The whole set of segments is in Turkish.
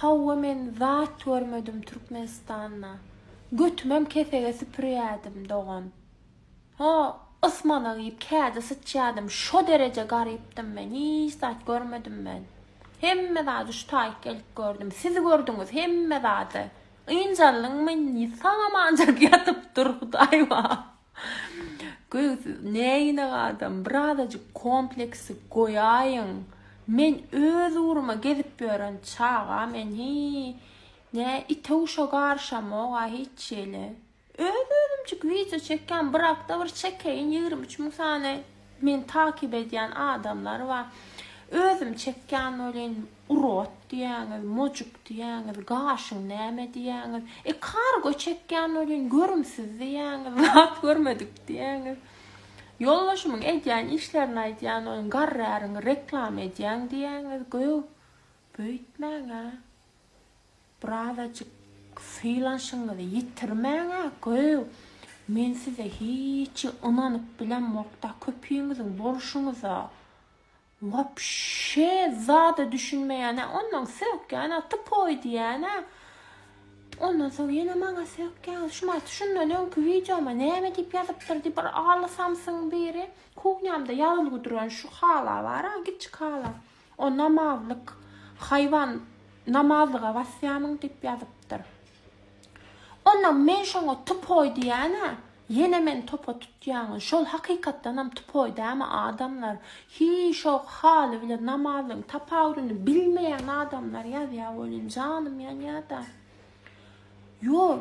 Hawa men zat görmedim Türkmenistan'na. Götümem kefege süpürýärdim dogan. Ha, Osmana giyip käde sıçýardım. Şo derece garipdim men. Hiç zat görmedim men. Hemme zat şu taýyk gelip gördüm. Sizi gördüňiz hemme zatı. Ynjalyň men samancak yatıp durdy aýwa. Göz näýine adam birazajyk kompleksi goýaýyn. Men öz uruma gezip bören çağa men ne ituşa garşama hiç şeyle. Özümçük video çeken bırak bir çekeyim 23 bin tane men takip edýän adamlar var. Özüm çeken ölen urot diýäňiz, mojuk diýäňiz, gaşyň näme diýäňiz. Kargo çeken ölen görümsiz diýäňiz, zat görmedik diýäňiz. Yollaşımın edýän işlerini aýdýan oň garraryny reklam edýän diýäňiz goýup büýtmäň ha. Birazajyk freelanceňyzy ýitirmäň ha goýup. Men size hiç inanyp bilenmokda köpüýüňiziň bolşuňyza wapşe zada düşünmeýän ondan sökýän typoy diýän ha. Ondan sonra yine maňa sökýän şundan öňkü videoma näme diýip ýazypdyr diýip bir ağlasamsyň biri. Kuhnýamda ýalyl duran şu hala bar ha, kiçik hala. O namazlyk hayvan namazlyga wasýamyň diýip ýazypdyr. Ondan men şoňa typoy diýän ha. Yine men topa tutýan. Şol hakykatdan ham typoy däme adamlar. Hiç o haly bilen namazyň tapawryny bilmeýän adamlar ýazýar bolýan janym ýa-da. Yo,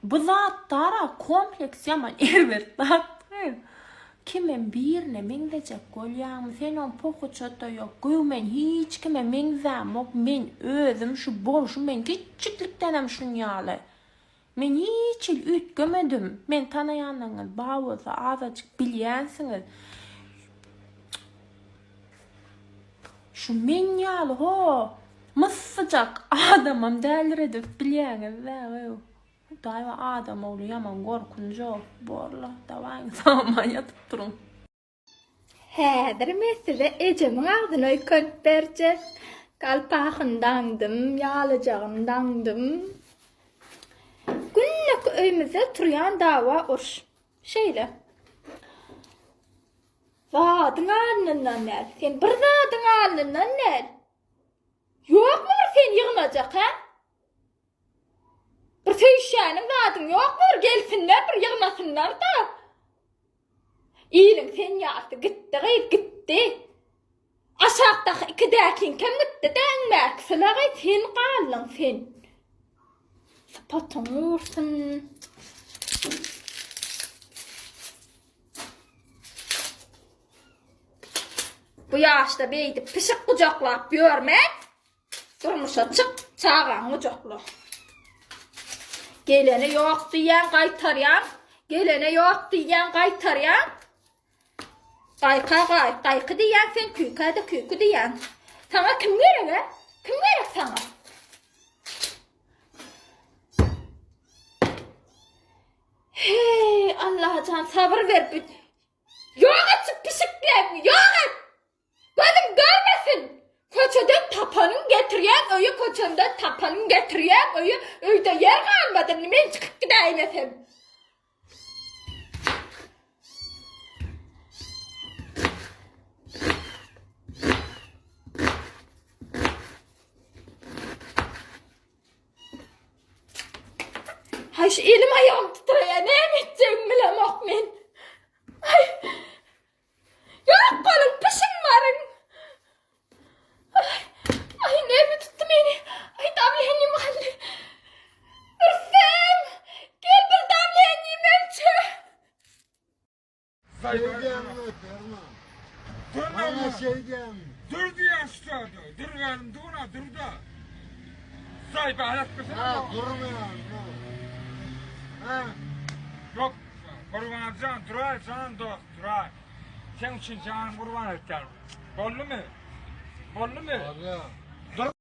bu zatlara kompleks yaman elbet zattır. Kimen birine meňdejek bolýan, sen on pokuçata ýok. Goý men hiç kime meňzäm ok, men özüm şu bolşu men kiçiklikden hem şunýaly. Men hiç il ütgemedim. Men tanaýanyňyz bawulsa azajyk bilýänsiňiz. Şu men ýaly ho. Mısıcak adamam dälir edip bilýäňiz. Daýwa adam ol ýaman gorkunjak. Borla dawaň saman ýatyp durun. Häzir men size ejemiň agdyny öýkönüp berje. Galpagyndandım, ýalyjagyndandım. Günnek öýümizde turýan dawa uruş. Şeýle. Zadyň alnyndan näl? Sen bir zadyň alnyndan näl? Yok mu sen yığılacak ha? Bir söyüşýäniň zadyň yok mu? Gelsinler bir yığmasınlar da. İýliň sen ýaşdy gitdi. Aşagdaky iki däkin kim gitdi deňmek? Selagy sen galyň sen. Sapatyň ursun. Bu ýaşda beýdi pişik gujaklap görmek. Durmuşa çık, çağan ucaklı. Gelene yok diýen gaýtarýan, gelene yok diýen gaýtarýan. Gaýky diýen sen küýkü diýen. Sana kim gerek ha? Kim gerek sana? Hey Allah can sabır ver. Yok et pişiklerini, yok et. Gözüm görmesin. Koçadan tapanın getirýän öýü koçandan tapanın getirýän öýü öýde yer galmady men çykyp gidäýin efem. Hay şu elim ayağım titrýär, näme etjegimi bilemok men. Ay. Ýok bolun pişin barın. Ay ne tuttu beni. Ay damlayanayım mahalle. Ürsem. Gel bir damlayanayım önce. Dur diye istiyordu. Dur verim dur da. Sahibi alet kısın. Ha durmuyor. Ha. Yok. Kurban can duray can dost duray. Sen için canım kurban etken. Bollu mu? Oluyor.